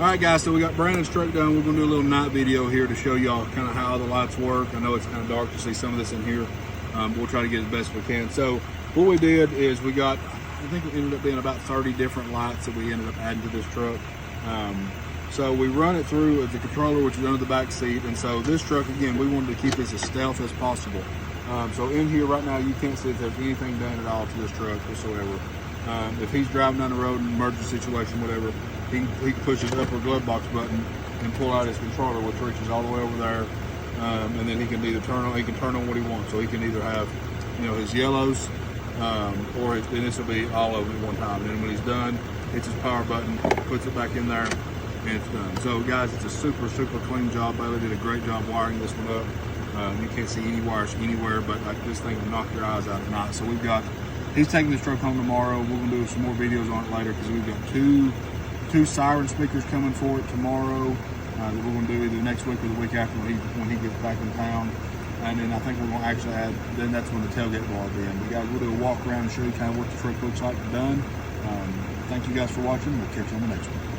All right, guys, so we got Brandon's truck done. We're gonna do a little night video here to show y'all kind of how the lights work. I know it's kind of dark to see some of this in here. We'll try to get as best we can. So what we did is we got, I think it ended up being about 30 different lights that we ended up adding to this truck. So we run it through the controller, which is under the back seat. And so this truck, again, we wanted to keep this as stealth as possible. So in here right now, you can't see if there's anything done at all to this truck whatsoever. If he's driving down the road in an emergency situation, whatever, he can push his upper glove box button and pull out his controller, which reaches all the way over there. And then he can either turn on what he wants. So he can either have, his yellows, or then this will be all of them at one time. And then when he's done, hits his power button, puts it back in there, and it's done. So guys, it's a super, super clean job. Bailey did a great job wiring this one up. You can't see any wires anywhere, but like this thing will knock your eyes out at night. So he's taking this truck home tomorrow. We're gonna do some more videos on it later because we've got two siren speakers coming for it tomorrow that we're gonna do either next week or the week after when he gets back in town. And then I think we're gonna actually add, then that's when the tailgate will all be in. But guys, we'll do a walk around and show you kind of what the truck looks like done. Thank you guys for watching. We'll catch you on the next one.